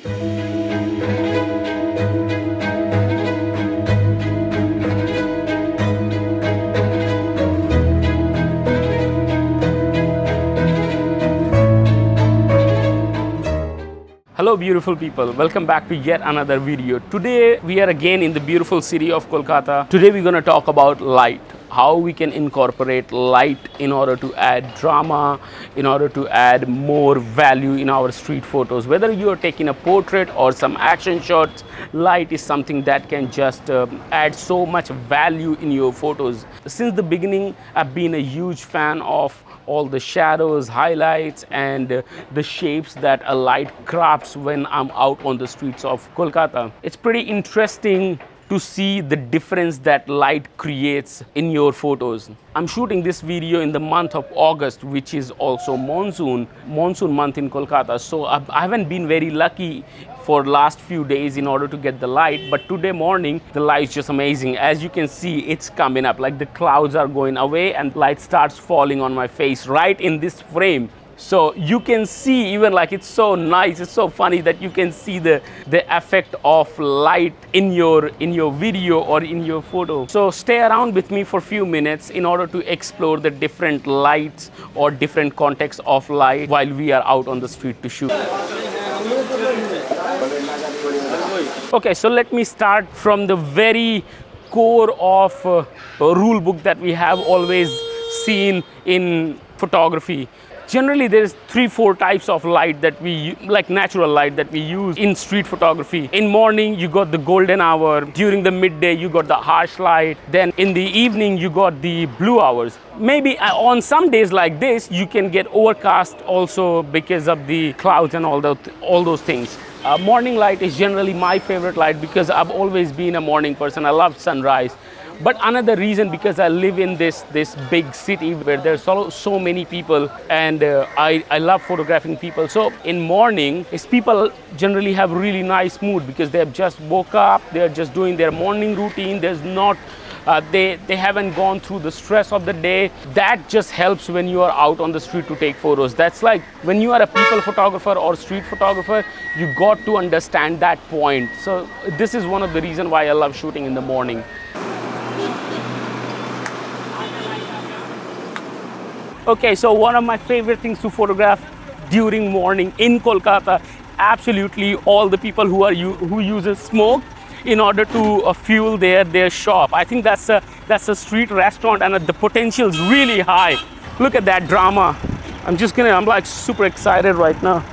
Hello beautiful people, welcome back to yet another video. Today we are again in the beautiful city of Kolkata. Today we're going to talk about light, how we can incorporate light in order to add drama, in order to add more value in our street photos. Whether you are taking a portrait or some action shots, light is something that can just add so much value in your photos. Since the beginning, I've been a huge fan of all the shadows, highlights, and the shapes that a light crafts when I'm out on the streets of Kolkata. It's pretty interesting to see the difference that light creates in your photos. I'm shooting this video in the month of August, which is also monsoon month in Kolkata. So I haven't been very lucky for last few days in order to get the light, but today morning the light is just amazing. As you can see, it's coming up, like the clouds are going away and light starts falling on my face right in this frame. So you can see, even like, it's so nice, it's so funny that you can see the effect of light in your video or in your photo. So stay around with me for a few minutes in order to explore the different lights or different contexts of light while we are out on the street to shoot. Okay, so let me start from the very core of a rule book that we have always seen in photography. Generally, there's 3-4 types of light that we, like natural light, that we use in street photography. In morning, you got the golden hour. During the midday, you got the harsh light. Then in the evening, you got the blue hours. Maybe on some days like this, you can get overcast also because of the clouds and all those things. Morning light is generally my favorite light because I've always been a morning person. I love sunrise. But another reason, because I live in this big city where there's so many people, and I love photographing people. So in morning, people generally have really nice mood because they have just woke up, they're just doing their morning routine. There's not, they haven't gone through the stress of the day. That just helps when you are out on the street to take photos. That's like when you are a people photographer or street photographer, you got to understand that point. So this is one of the reasons why I love shooting in the morning. Okay, so one of my favorite things to photograph during morning in Kolkata, absolutely all the people who uses smoke in order to fuel their shop. I think that's a street restaurant, and the potential is really high. Look at that drama. I'm like super excited right now.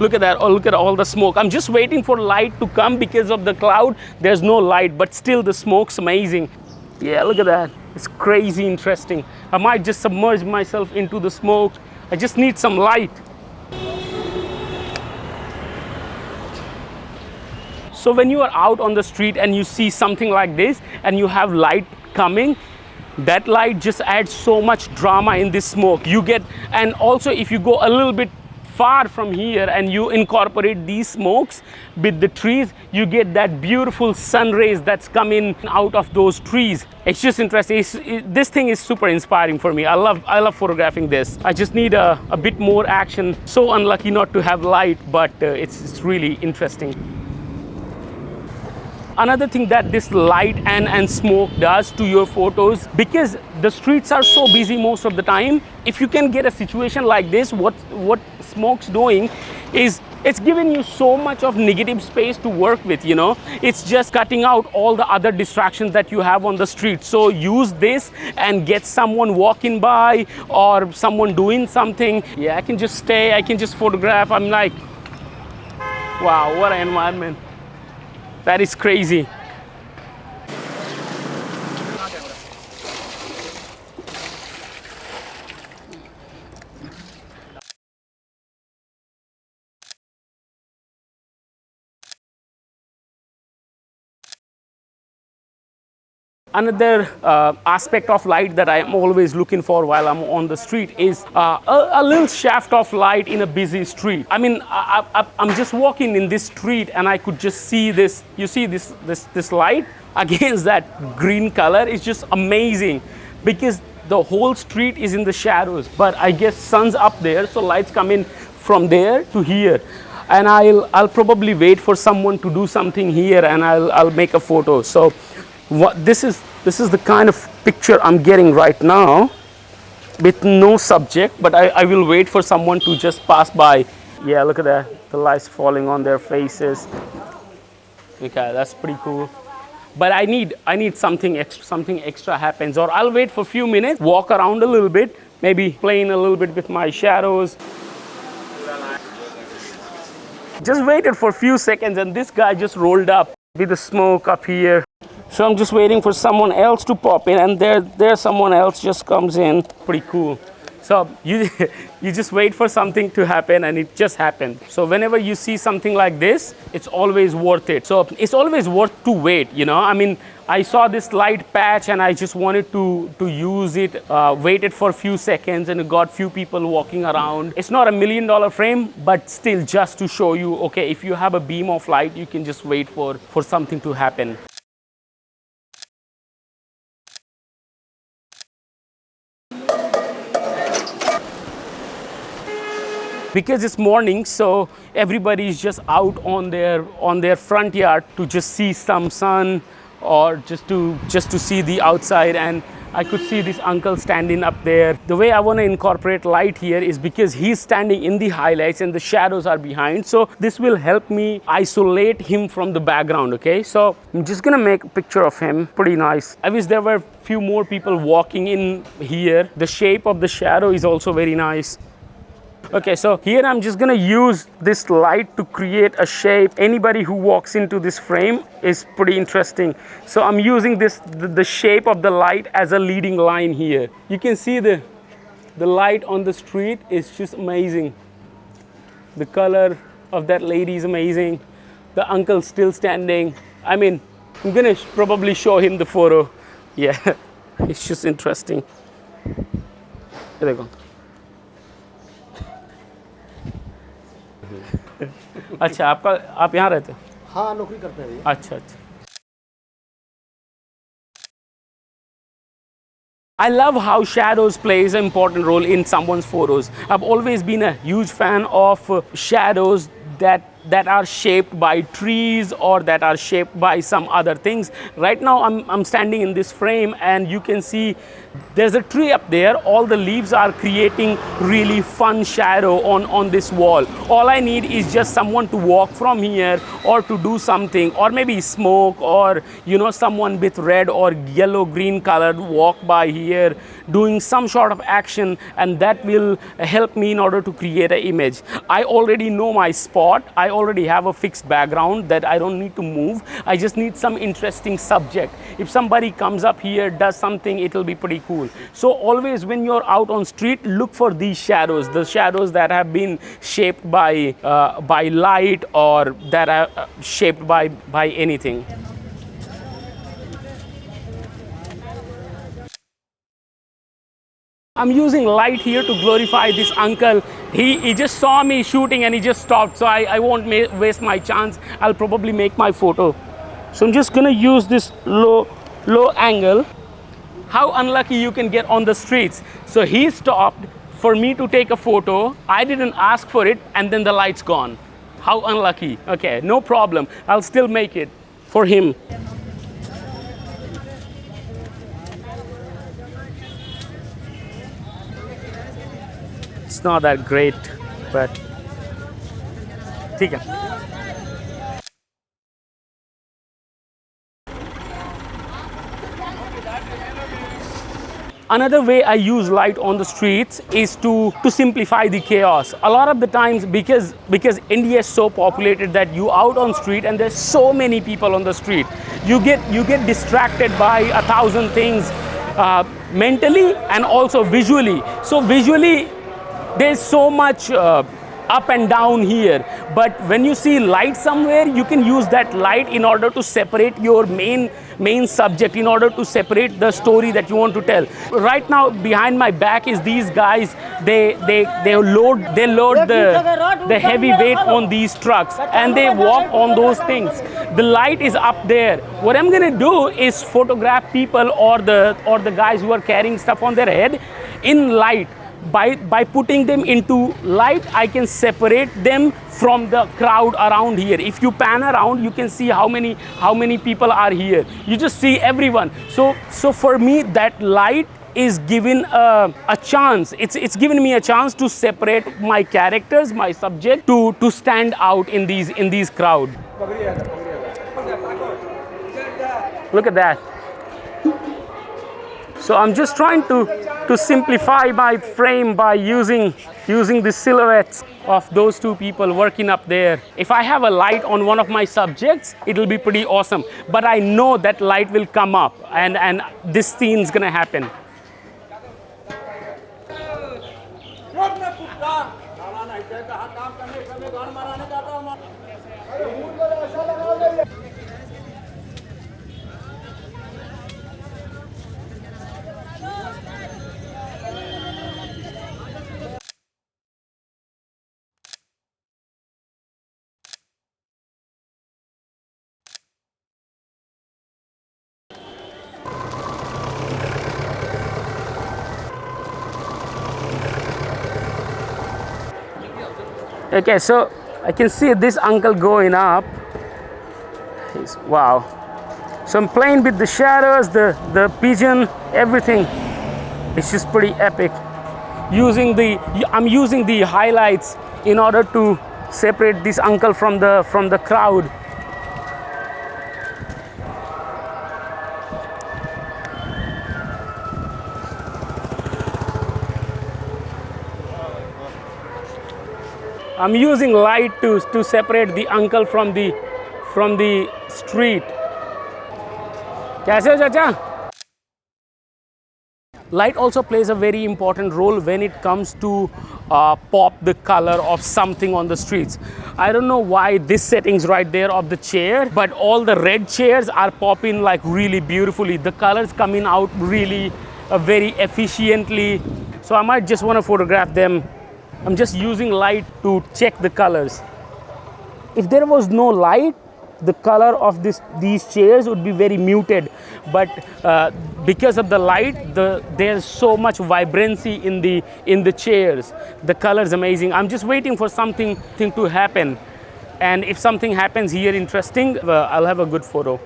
Look at that. Oh, look at all the smoke. I'm just waiting for light to come because of the cloud. There's no light, but still the smoke's amazing. Yeah, look at that. It's crazy interesting. I might just submerge myself into the smoke. I just need some light. So when you are out on the street and you see something like this and you have light coming, that light just adds so much drama in this smoke. You get, and also if you go a little bit far from here and you incorporate these smokes with the trees, you get that beautiful sun rays that's coming out of those trees. It's just interesting. This thing is super inspiring for me. I love photographing this. I just need a bit more action. So unlucky not to have light, but it's really interesting. Another thing that this light and smoke does to your photos, because the streets are so busy most of the time, if you can get a situation like this, what smoke's doing is it's giving you so much of negative space to work with, you know. It's just cutting out all the other distractions that you have on the street. So use this and get someone walking by or someone doing something. Yeah, I can just stay, I can just photograph. I'm like, wow, what an environment. That is crazy. Another aspect of light that I am always looking for while I'm on the street is a little shaft of light in a busy street. I mean, I'm just walking in this street and I could just see this. You see this light against that green color is just amazing, because the whole street is in the shadows, but I guess sun's up there, so lights come in from there to here. And I'll probably wait for someone to do something here, and I'll make a photo. So this is the kind of picture I'm getting right now, with no subject, but I will wait for someone to just pass by. Yeah, look at that, the lights falling on their faces. Okay, that's pretty cool. But I need something extra happens, or I'll wait for a few minutes, walk around a little bit, maybe playing a little bit with my shadows. Just waited for a few seconds, and this guy just rolled up with the smoke up here. So I'm just waiting for someone else to pop in, and there someone else just comes in. Pretty cool. So you just wait for something to happen, and it just happened. So whenever you see something like this, it's always worth it. So it's always worth to wait, you know. I mean, I saw this light patch and I just wanted to use it, waited for a few seconds, and it got few people walking around. It's not $1 million frame, but still just to show you, okay, if you have a beam of light, you can just wait for something to happen. Because it's morning, so everybody is just out on their front yard to just see some sun, or just to see the outside. And I could see this uncle standing up there. The way I want to incorporate light here is because he's standing in the highlights and the shadows are behind, so this will help me isolate him from the background. Okay, so I'm just gonna make a picture of him. Pretty nice. I wish there were a few more people walking in here. The shape of the shadow is also very nice. Okay, so here I'm just gonna use this light to create a shape. Anybody who walks into this frame is pretty interesting. So I'm using the shape of the light as a leading line here. You can see the light on the street is just amazing. The color of that lady is amazing. The uncle's still standing. I mean, I'm gonna probably show him the photo. Yeah, it's just interesting. Here they go. अच्छा, आप यहाँ रहते हैं? हाँ, नौकरी करते हैं। अच्छा अच्छा। I love how shadows plays an important role in someone's photos. I've always been a huge fan of shadows that are shaped by trees or that are shaped by some other things. Right now I'm standing in this frame, and you can see there's a tree up there. All the leaves are creating really fun shadow on this wall. All I need is just someone to walk from here, or to do something, or maybe smoke, or you know, someone with red or yellow green colored walk by here doing some sort of action, and that will help me in order to create an image. I already know my spot. I already have a fixed background that I don't need to move. I just need some interesting subject. If somebody comes up here, does something, it'll be pretty cool. So always when you're out on street, look for these shadows, the shadows that have been shaped by light, or that are shaped by anything. I'm using light here to glorify this uncle. He just saw me shooting and he just stopped, so I won't waste my chance. I'll probably make my photo. So I'm just gonna use this low angle. How unlucky you can get on the streets. So he stopped for me to take a photo. I didn't ask for it, and then the light's gone. How unlucky. Okay, no problem. I'll still make it for him. It's not that great, but ठीक है. Another way I use light on the streets is to simplify the chaos. A lot of the times, because India is so populated that you out on street and there's so many people on the street, you get distracted by 1,000 things, mentally and also visually. So visually, there's so much up and down here. But when you see light somewhere, you can use that light in order to separate your main subject, in order to separate the story that you want to tell. Right now behind my back is these guys. They load the heavy weight on these trucks and they walk on those things. The light is up there. What I'm gonna do is photograph people or the guys who are carrying stuff on their head in light. By putting them into light, I can separate them from the crowd around here. If you pan around, you can see how many people are here. You just see everyone. So for me, that light is given a chance. It's given me a chance to separate my characters, my subject, to stand out in these crowd. Look at that. So I'm just trying to simplify my frame by using the silhouettes of those two people working up there. If I have a light on one of my subjects, it'll be pretty awesome. But I know that light will come up and this scene's gonna happen. Okay, so I can see this uncle going up. Wow. So I'm playing with the shadows, the pigeon, everything. It's just pretty epic. I'm using the highlights in order to separate this uncle from the crowd. I'm using light to separate the uncle from the street. Kaise ho, chacha? Light also plays a very important role when it comes to pop the color of something on the streets. I don't know why this setting's right there of the chair, but all the red chairs are popping like really beautifully. The colors coming out really very efficiently. So I might just want to photograph them. I'm just using light to check the colors. If there was no light, the color of these chairs would be very muted. But because of the light, there's so much vibrancy in the chairs. The color is amazing. I'm just waiting for something to happen. And if something happens here interesting, I'll have a good photo.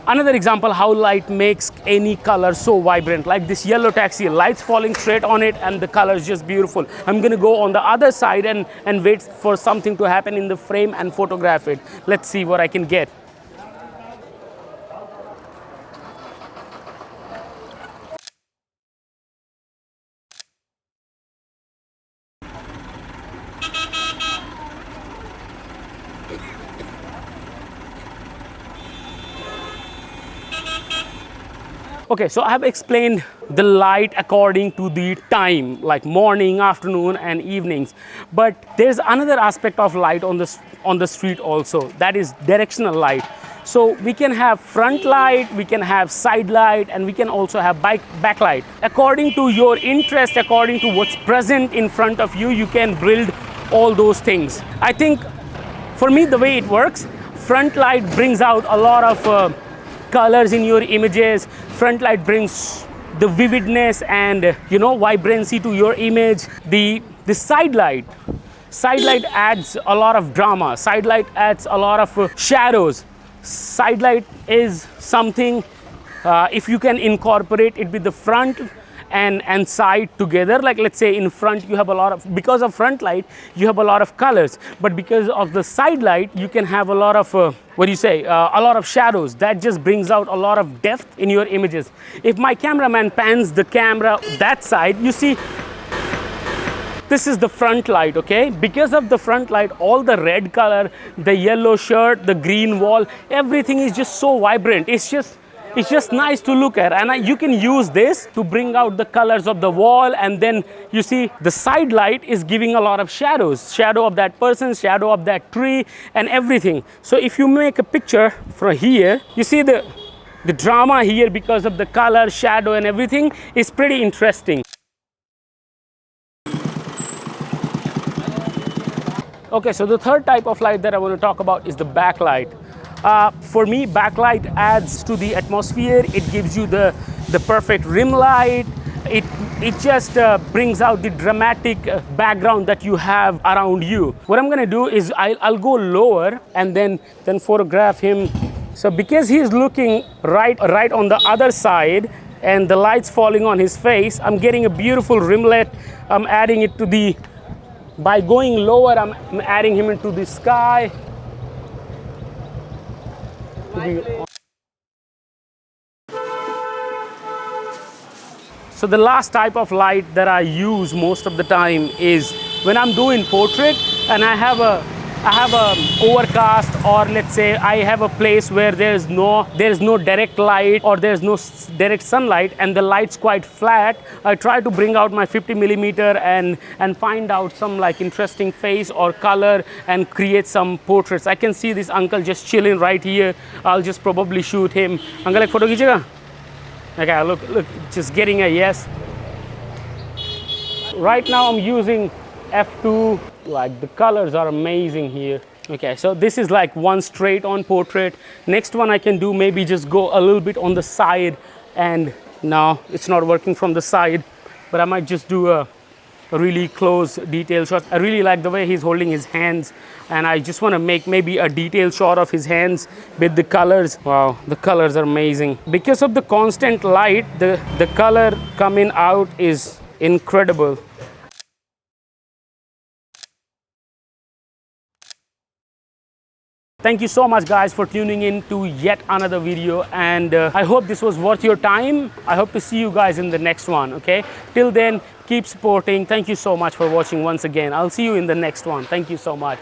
Another example how light makes any color so vibrant, like this yellow taxi, lights falling straight on it and the color is just beautiful. I'm gonna go on the other side and wait for something to happen in the frame and photograph it. Let's see what I can get. Okay, so I have explained the light according to the time, like morning, afternoon, and evenings. But there's another aspect of light on the street also, that is directional light. So we can have front light, we can have side light, and we can also have backlight. According to your interest, according to what's present in front of you, you can build all those things. I think for me, the way it works, front light brings out a lot of colors in your images. Front light brings the vividness and vibrancy to your image. The side light adds a lot of drama. Side light adds a lot of shadows. Side light is something if you can incorporate it with the front and side together. Like let's say in front you have a lot of, because of front light you have a lot of colors, but because of the side light you can have a lot of a lot of shadows. That just brings out a lot of depth in your images. If my cameraman pans the camera that side, you see this is the front light, okay? Because of the front light, all the red color, the yellow shirt, the green wall, everything is just so vibrant. It's just it's just nice to look at. And you can use this to bring out the colors of the wall, and then you see the side light is giving a lot of shadows, shadow of that person, shadow of that tree, and everything. So if you make a picture from here, you see the drama here because of the color, shadow, and everything is pretty interesting. Okay, so the third type of light that I want to talk about is the backlight. For me, backlight adds to the atmosphere. It gives you the perfect rim light. It just brings out the dramatic background that you have around you. What I'm gonna do is I'll go lower and then photograph him. So because he's looking right on the other side and the light's falling on his face, I'm getting a beautiful rimlet. I'm adding it to the, by going lower, I'm adding him into the sky. So the last type of light that I use most of the time is when I'm doing portrait and I have a overcast, or let's say I have a place where there's no direct light or there's no direct sunlight and the light's quite flat. I try to bring out my 50mm and find out some like interesting face or color and create some portraits. I can see this uncle just chilling right here. I'll just probably shoot him. Uncle, ek photo khichega? Okay, look, just getting a yes. Right now I'm using f2. Like the colors are amazing here. Okay, so this is like one straight on portrait. Next one I can do maybe just go a little bit on the side, and now it's not working from the side, but I might just do a really close detail shot. I really like the way he's holding his hands, and I just want to make maybe a detail shot of his hands with the colors. Wow, the colors are amazing. Because of the constant light, the color coming out is incredible. Thank you so much guys for tuning in to yet another video, and I hope this was worth your time. I hope to see you guys in the next one, okay? Till then, keep supporting. Thank you so much for watching once again. I'll see you in the next one. Thank you so much.